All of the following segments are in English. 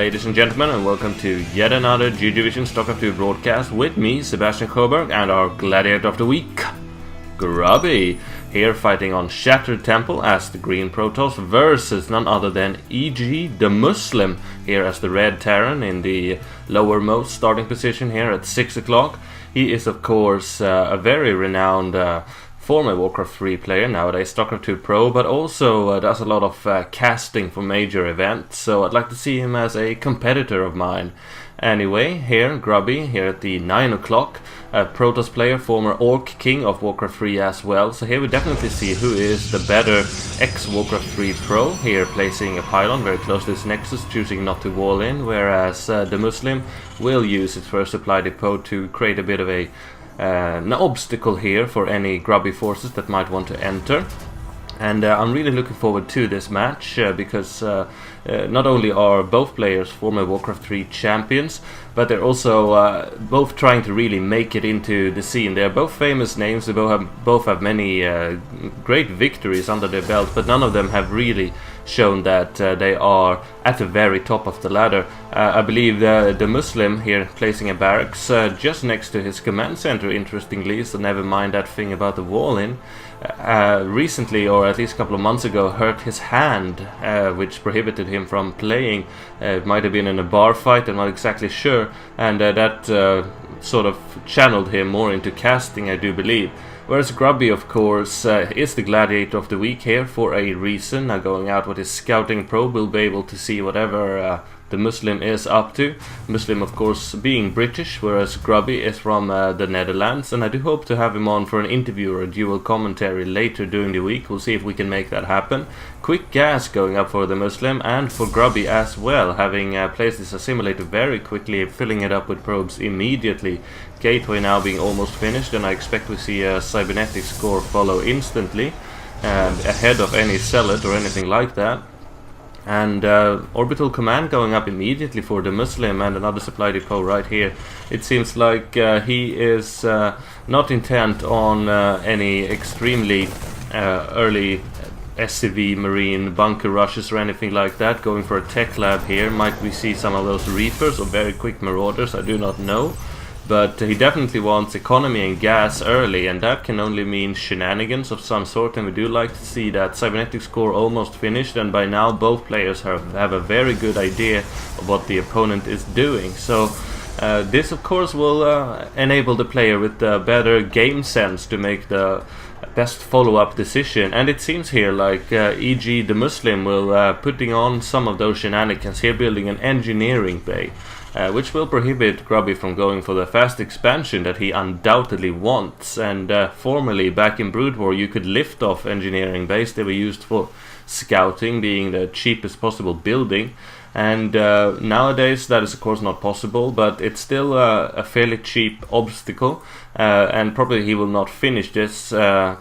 ladies and gentlemen, and welcome to yet another GGvision Starcraft 2 broadcast with me, Sebastian Sjöberg, and our Gladiator of the Week, Grubby, here fighting on Shattered Temple as the green Protoss versus none other than DeMuslim, here as the red Terran in the lowermost starting position here at 6 o'clock. He is of course a very renowned former Warcraft 3 player, nowadays StarCraft 2 Pro, but also does a lot of casting for major events, so I'd like to see him as a competitor of mine. Anyway, here, Grubby, here at the 9 o'clock, a Protoss player, former Orc King of Warcraft 3 as well, so here we definitely see who is the better ex-Warcraft 3 Pro, here placing a pylon very close to his nexus, choosing not to wall in, whereas DeMuslim will use its first supply depot to create a bit of an obstacle here for any Grubby forces that might want to enter. And I'm really looking forward to this match because not only are both players former Warcraft 3 champions, but they're also both trying to really make it into the scene. They're both famous names, they both have many great victories under their belt, but none of them have really shown that they are at the very top of the ladder. I believe the Muslim here placing a barracks just next to his command center, interestingly, so never mind that thing about the wall in. Recently, or at least a couple of months ago, hurt his hand, which prohibited him from playing. It might have been in a bar fight, I'm not exactly sure, and that sort of channeled him more into casting, I do believe. Whereas Grubby, of course, is the Gladiator of the Week here for a reason. Now going out with his scouting probe, we'll be able to see whatever the Muslim is up to. Muslim, of course, being British, whereas Grubby is from the Netherlands, and I do hope to have him on for an interview or a dual commentary later during the week. We'll see if we can make that happen. Quick gas going up for the Muslim and for Grubby as well, having placed this assimilator very quickly, filling it up with probes immediately. Gateway now being almost finished, and I expect we see a cybernetic score follow instantly, ahead of any zealot or anything like that. And orbital command going up immediately for the Muslim, and another supply depot right here. It seems like he is not intent on any extremely early SCV marine bunker rushes or anything like that. Going for a tech lab here. Might we see some of those reapers or very quick marauders? I do not know. But he definitely wants economy and gas early, and that can only mean shenanigans of some sort, and we do like to see that cybernetic score almost finished, and by now both players have a very good idea of what the opponent is doing. So this of course will enable the player with better game sense to make the best follow-up decision, and it seems here like DeMuslim will putting on some of those shenanigans here, building an engineering bay. Which will prohibit Grubby from going for the fast expansion that he undoubtedly wants. And formerly, back in Brood War, you could lift off engineering base. They were used for scouting, being the cheapest possible building. And nowadays that is of course not possible, but it's still a fairly cheap obstacle. And probably he will not finish this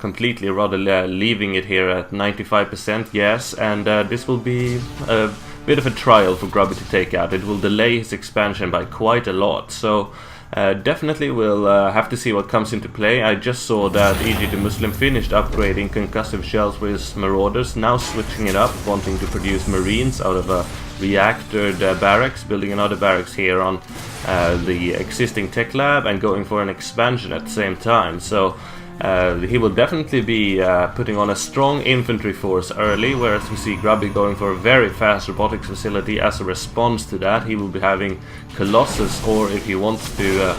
completely, rather leaving it here at 95%, yes. And this will be a bit of a trial for Grubby to take out. It will delay his expansion by quite a lot, so definitely we'll have to see what comes into play. I just saw that DeMuslim finished upgrading concussive shells for his marauders, now switching it up, wanting to produce marines out of a reactored barracks, building another barracks here on the existing tech lab, and going for an expansion at the same time. So he will definitely be putting on a strong infantry force early, whereas we see Grubby going for a very fast robotics facility as a response to that. He will be having Colossus, or if he wants to,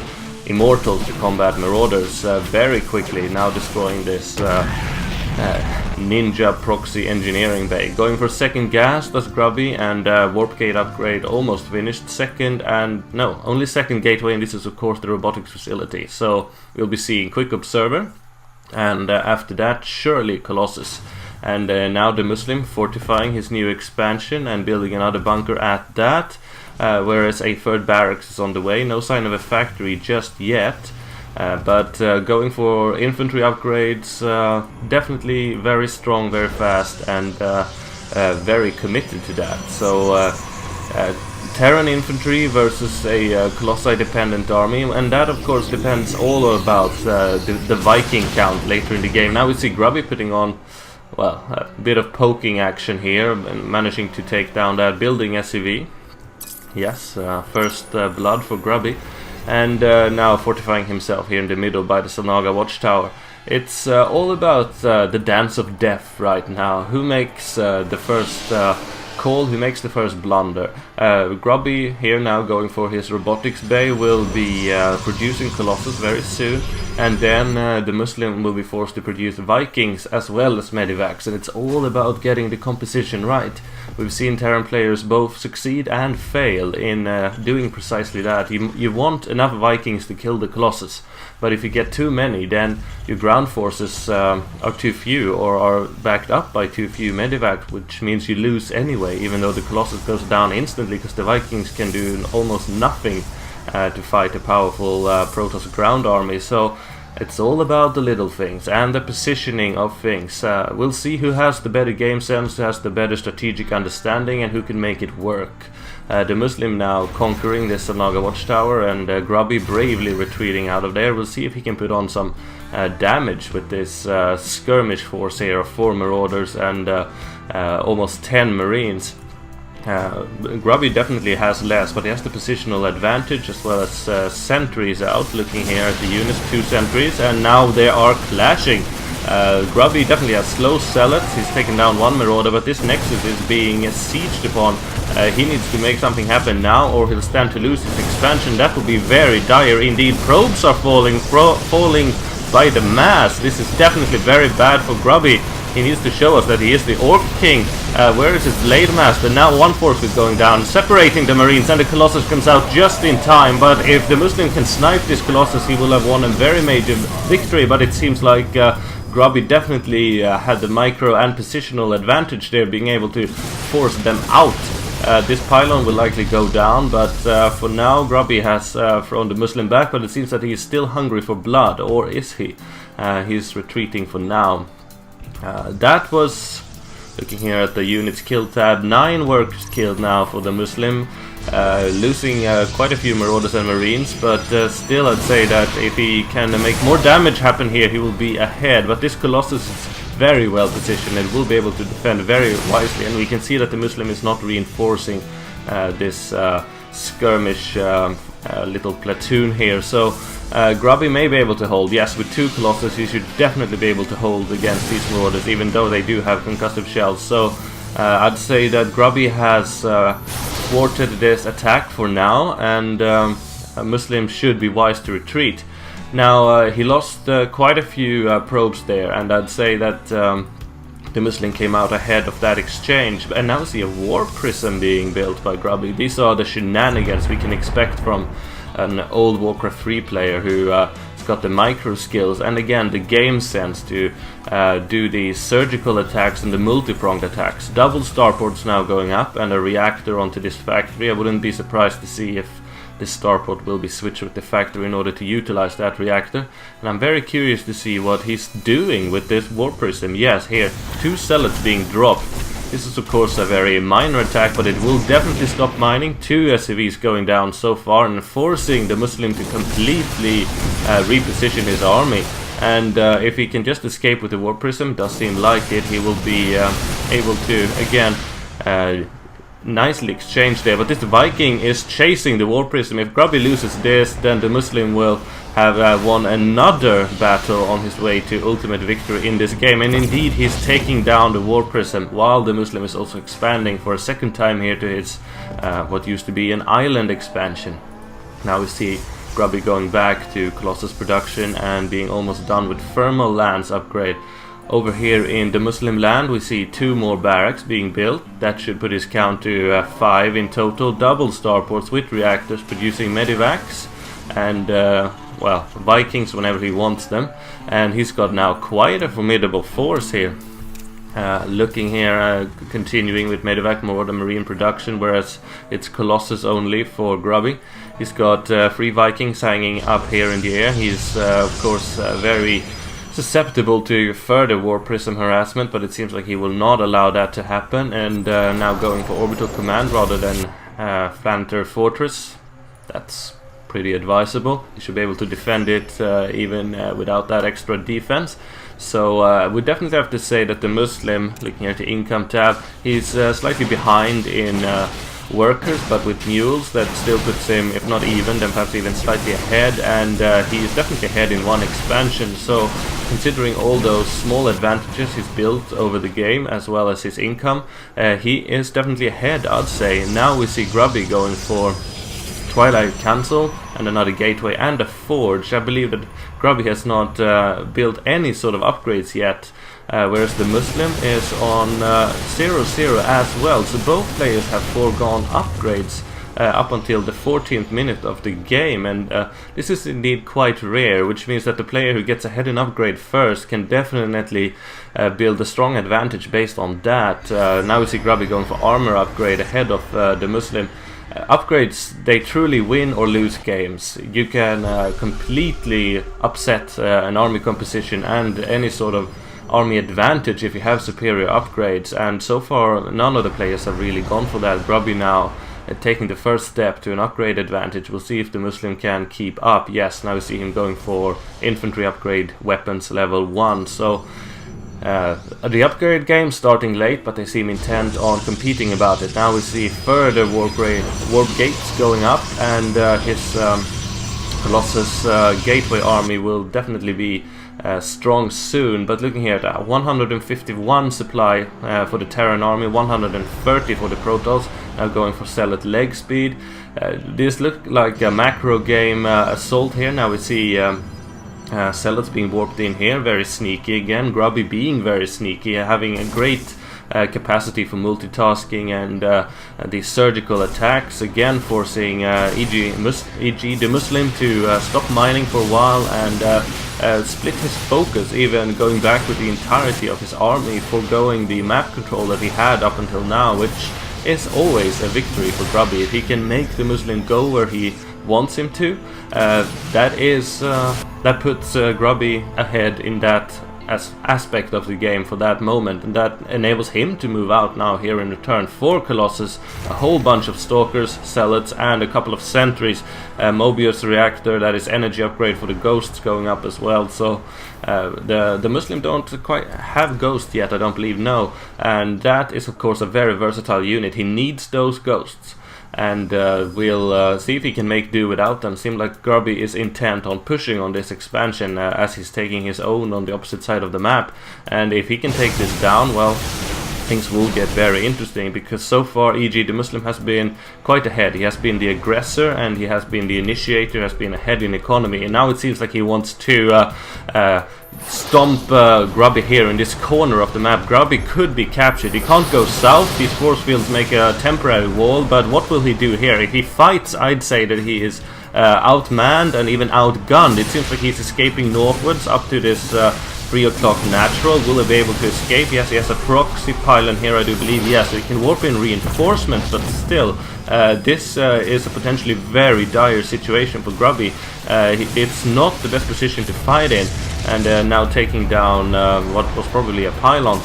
Immortals to combat Marauders very quickly, now destroying this ninja proxy engineering bay. Going for second gas, that's Grubby, and warp gate upgrade almost finished. Only second gateway, and this is of course the robotics facility. So we'll be seeing quick observer, and after that surely Colossus. And now the Muslim fortifying his new expansion and building another bunker at that, whereas a third barracks is on the way. No sign of a factory just yet, but going for infantry upgrades, definitely very strong, very fast, and very committed to that. So Terran infantry versus a Colossi dependent army, and that of course depends all about the Viking count later in the game. Now we see Grubby putting on, well, a bit of poking action here and managing to take down that building SCV. Yes, first blood for Grubby, and now fortifying himself here in the middle by the Salnaga watchtower. It's all about the dance of death right now. Who makes the first call, who makes the first blunder? Grubby here now going for his robotics bay will be producing Colossus very soon, and then the Muslim will be forced to produce Vikings as well as Medivacs, and it's all about getting the composition right. We've seen Terran players both succeed and fail in doing precisely that. You want enough Vikings to kill the Colossus, but if you get too many, then your ground forces are too few or are backed up by too few Medivac, which means you lose anyway, even though the Colossus goes down instantly, because the Vikings can do almost nothing to fight a powerful Protoss ground army. So it's all about the little things and the positioning of things. We'll see who has the better game sense, who has the better strategic understanding, and who can make it work. DeMuslim now conquering this Salnaga watchtower, and Grubby bravely retreating out of there. We'll see if he can put on some damage with this skirmish force here of 4 marauders and almost 10 marines. Grubby definitely has less, but he has the positional advantage as well as sentries out. Looking here at the units, 2 sentries, and now they are clashing. Grubby definitely has slow zealots. He's taken down 1 marauder, but this nexus is being sieged upon. He needs to make something happen now, or he'll stand to lose his expansion. That would be very dire indeed. Probes are falling by the mass. This is definitely very bad for Grubby. He needs to show us that he is the Orc King. Where is his Blade Master? Now 1 force is going down, separating the Marines, and the Colossus comes out just in time. But if the Muslim can snipe this Colossus, he will have won a very major victory. But it seems like Grubby definitely had the micro and positional advantage there, being able to force them out. This pylon will likely go down, but for now Grubby has thrown the Muslim back, but it seems that he is still hungry for blood, or is he? He's retreating for now. That was, looking here at the units killed tab, 9 workers killed now for the Muslim, losing quite a few marauders and marines, but still I'd say that if he can make more damage happen here, he will be ahead. But this Colossus is very well positioned and will be able to defend very wisely, and we can see that the Muslim is not reinforcing this skirmish little platoon here. So Grubby may be able to hold. Yes, with 2 Colossus you should definitely be able to hold against these marauders, even though they do have concussive shells. So I'd say that Grubby has thwarted this attack for now, and Muslim should be wise to retreat. Now he lost quite a few probes there, and I'd say that the Muslim came out ahead of that exchange. And now we see a war prism being built by Grubby. These are the shenanigans we can expect from an old Warcraft 3 player who has got the micro skills and again the game sense to do the surgical attacks and the multi-pronged attacks. Double starports now going up and a reactor onto this factory. I wouldn't be surprised to see if this starport will be switched with the factory in order to utilize that reactor, and I'm very curious to see what he's doing with this war prism. Yes, here 2 zealots being dropped. This is of course a very minor attack, but it will definitely stop mining. 2 SCVs going down so far and forcing the Muslim to completely reposition his army. And if he can just escape with the war prism, does seem like it, he will be able to again nicely exchange there. But this Viking is chasing the war prism. If Grubby loses this, then the Muslim will have won another battle on his way to ultimate victory in this game. And indeed he's taking down the war prism, while the Muslim is also expanding for a second time here to his what used to be an island expansion. Now we see Grubby going back to Colossus production and being almost done with thermal lance upgrade. Over here in the Muslim land we see 2 more barracks being built. That should put his count to 5 in total. Double starports with reactors producing medivacs and well, Vikings whenever he wants them. And he's got now quite a formidable force here. Looking here, continuing with Medivac, more the marine production, whereas it's Colossus only for Grubby. He's got 3 Vikings hanging up here in the air. He's of course very susceptible to further war prism harassment, but it seems like he will not allow that to happen, and now going for orbital command rather than planetary fortress. That's pretty advisable. He should be able to defend it even without that extra defense. So we definitely have to say that the Muslim, looking at the income tab, he's slightly behind in workers, but with mules. That still puts him, if not even, then perhaps even slightly ahead, and he is definitely ahead in one expansion. So considering all those small advantages he's built over the game, as well as his income, he is definitely ahead, I'd say. Now we see Grubby going for Twilight Cancel and another gateway and a forge. I believe that Grubby has not built any sort of upgrades yet, whereas DeMuslim is on 0-0 as well. So both players have foregone upgrades up until the 14th minute of the game, and this is indeed quite rare, which means that the player who gets ahead in upgrade first can definitely build a strong advantage based on that. Now we see Grubby going for armor upgrade ahead of DeMuslim. Upgrades, they truly win or lose games. You can completely upset an army composition and any sort of army advantage if you have superior upgrades, and so far none of the players have really gone for that. Grubby now taking the first step to an upgrade advantage. We'll see if the Muslim can keep up. Yes, now we see him going for infantry upgrade weapons level 1. So the upgrade game starting late, but they seem intent on competing about it. Now we see further warp gates going up, and his Colossus gateway army will definitely be strong soon. But looking here at 151 supply for the Terran army, 130 for the Protoss, now going for Zealot leg speed. This looked like a macro game assault here. Now we see Zealots being warped in here, very sneaky again. Grubby being very sneaky, having a great capacity for multitasking and the surgical attacks, again forcing e.g. DeMuslim to stop mining for a while and split his focus, even going back with the entirety of his army, foregoing the map control that he had up until now, which is always a victory for Grubby. If he can make the Muslim go where he wants him to, that puts Grubby ahead in that aspect of the game for that moment, and that enables him to move out now here in return for Colossus. A whole bunch of stalkers, zealots, and a couple of sentries. Mobius reactor, that is energy upgrade for the ghosts, going up as well. So the Muslim don't quite have ghosts yet, I don't believe, no, and that is of course a very versatile unit. He needs those ghosts, and we'll see if he can make do without them. Seems like Grubby is intent on pushing on this expansion as he's taking his own on the opposite side of the map, and if he can take this down, well, things will get very interesting, because so far e.g. DeMuslim has been quite ahead. He has been the aggressor and he has been the initiator, has been ahead in economy, and now it seems like he wants to stomp Grubby here in this corner of the map. Grubby could be captured. He can't go south. These force fields make a temporary wall, but what will he do here? If he fights, I'd say that he is outmanned and even outgunned. It seems like he's escaping northwards up to this 3 o'clock natural. Will he be able to escape? Yes, he has a proxy pylon here, I do believe. Yes, so he can warp in reinforcements, but still, this is a potentially very dire situation for Grubby. It's not the best position to fight in, and now taking down what was probably a pylon.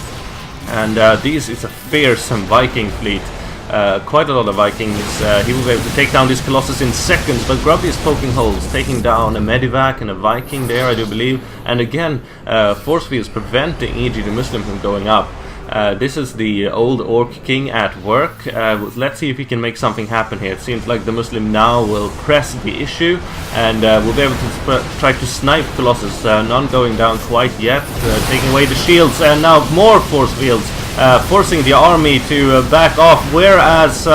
And this is a fearsome Viking fleet. Quite a lot of Vikings. He will be able to take down this Colossus in seconds, but Grubby is poking holes, taking down a Medivac and a Viking there, I do believe, and again force fields preventing e.g. DeMuslim from going up. This is the old Orc King at work. Let's see if he can make something happen here. It seems like DeMuslim now will press the issue, and will be able to try to snipe Colossus. None going down quite yet, taking away the shields, and now more force fields, forcing the army to back off, whereas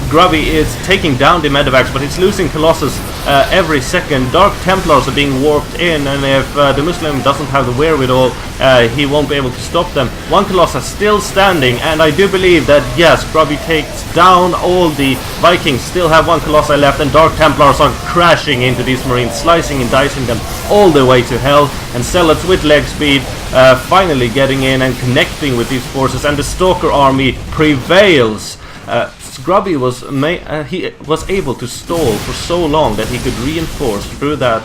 Grubby is taking down the medevacs, but it's losing Colossus every second. Dark Templars are being warped in, and if the Muslim doesn't have the wherewithal, he won't be able to stop them. One Colossus still standing, and I do believe that, yes, Grubby takes down all the Vikings. Still have one Colossus left, and Dark Templars are crashing into these Marines, slicing and dicing them all the way to hell, and Zealots with leg speed finally getting in and connecting with these forces, and the Stalker army prevails. Grubby was able to stall for so long that he could reinforce through that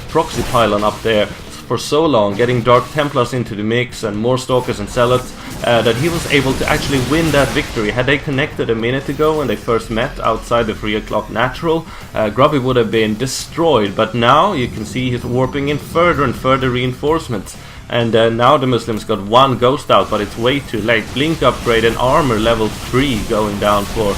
proxy pylon up there for so long, getting Dark Templars into the mix and more Stalkers and Zealots, that he was able to actually win that victory. Had they connected a minute ago when they first met outside the 3 o'clock natural, Grubby would have been destroyed, but now you can see he's warping in further and further reinforcements. And now the Muslims got one ghost out, but it's way too late. Blink upgrade and armor level 3 going down for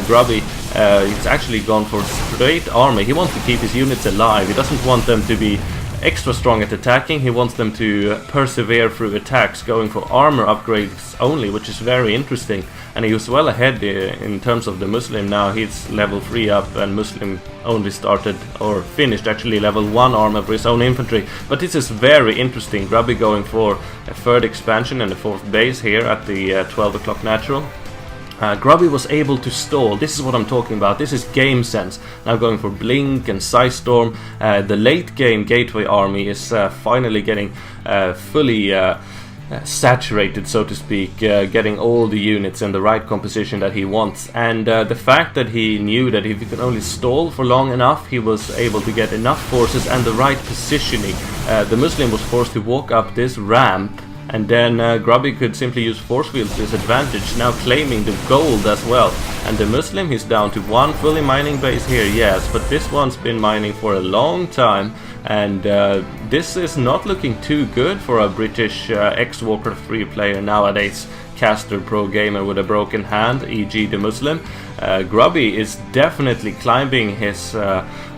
Grubby, he's actually gone for straight army. He wants to keep his units alive. He doesn't want them to be extra strong at attacking. He wants them to persevere through attacks, going for armor upgrades only, which is very interesting. And he was well ahead in terms of the Muslim. Now he's level 3 up, and Muslim only started or finished actually level 1 armor for his own infantry. But this is very interesting. Grubby going for a third expansion and a 4th base here at the 12 o'clock natural. Grubby was able to stall. This is what I'm talking about. This is game sense. Now going for Blink and Psystorm. The late game Gateway army is finally getting fully saturated, so to speak, getting all the units in the right composition that he wants. And the fact that he knew that if he could only stall for long enough, he was able to get enough forces and the right positioning. The Muslim was forced to walk up this ramp, and then Grubby could simply use force fields to his advantage, now claiming the gold as well. And the Muslim, he's down to 1 fully mining base here, yes, but this one's been mining for a long time, and this is not looking too good for a British ex-Warcraft 3 player nowadays. Caster pro gamer with a broken hand, e.g. DeMuslim. Grubby is definitely climbing his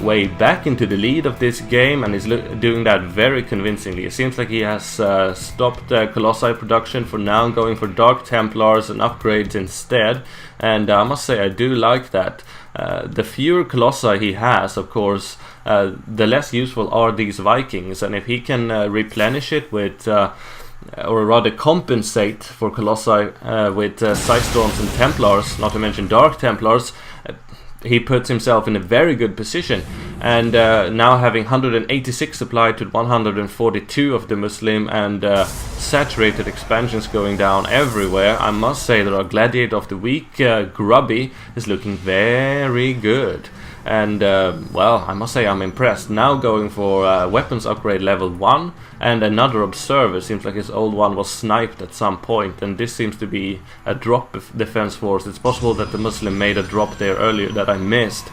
way back into the lead of this game, and is doing that very convincingly. It seems like he has stopped Colossi production for now, going for Dark Templars and upgrades instead, and I must say I do like that. The fewer Colossi he has, of course, the less useful are these Vikings, and if he can replenish it with or rather compensate for Colossi with Psystorms and Templars, not to mention Dark Templars, he puts himself in a very good position. And now having 186 supplied to 142 of the Muslim, and saturated expansions going down everywhere, I must say that our Gladiator of the week, Grubby, is looking very good. And well, I must say I'm impressed. Now going for weapons upgrade level 1 and another observer. Seems like his old one was sniped at some point, and this seems to be a drop defense force. It's possible that the Muslim made a drop there earlier that I missed.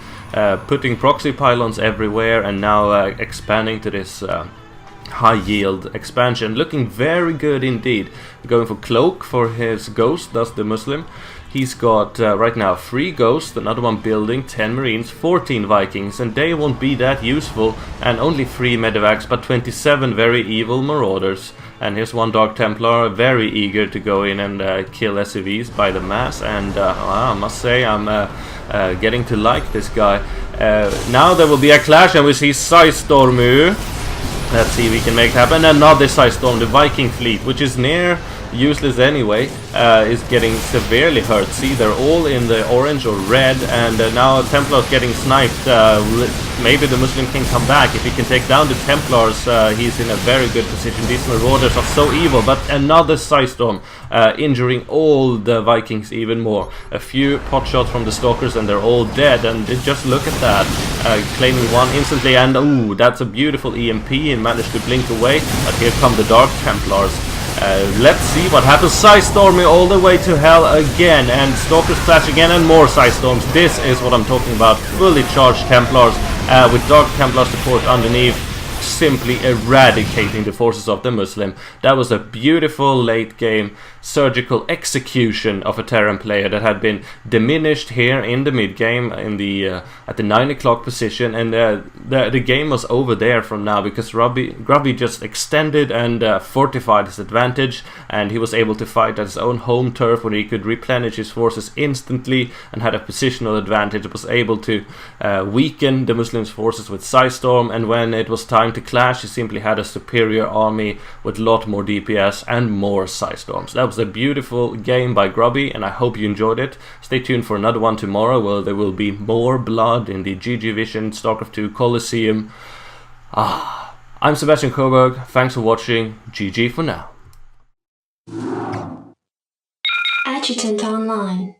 Putting proxy pylons everywhere, and now expanding to this high yield expansion, looking very good indeed. Going for cloak for his ghost, that's the Muslim. He's got right now 3 ghosts, another one building, 10 marines, 14 Vikings, and they won't be that useful, and only 3 medevacs, but 27 very evil marauders. And here's 1 Dark Templar, very eager to go in and kill SCVs by the mass, and I must say I'm getting to like this guy. Now there will be a clash, and we see Psystorm. Let's see if we can make it happen. Another Psystorm, the Viking fleet, which is near useless anyway, is getting severely hurt. See, they're all in the orange or red, and now Templars getting sniped. Maybe the Muslim can come back. If he can take down the Templars, he's in a very good position. These marauders are so evil, but another Psystorm, injuring all the Vikings even more. A few pot shots from the Stalkers and they're all dead, and just look at that. Claiming 1 instantly, and ooh, that's a beautiful EMP, and managed to blink away, but here come the Dark Templars. Let's see what happens. Psystorming all the way to hell again, and Stalkers clash again, and more Psystorms. This is what I'm talking about. Fully charged Templars with Dark Templar support underneath, simply eradicating the forces of the Muslim. That was a beautiful late game surgical execution of a Terran player that had been diminished here in the mid game, in the at the 9 o'clock position, and the game was over there from now, because Grubby just extended and fortified his advantage, and he was able to fight at his own home turf where he could replenish his forces instantly and had a positional advantage. Was able to weaken the Muslims' forces with Psystorm, and when it was time to clash, he simply had a superior army with a lot more DPS and more Psystorms. That was a beautiful game by Grubby, and I hope you enjoyed it. Stay tuned for another one tomorrow, where there will be more blood in the GGvision Starcraft 2 Colosseum. I'm Sebastian Coburg. Thanks for watching. GG for now. Adjutant online.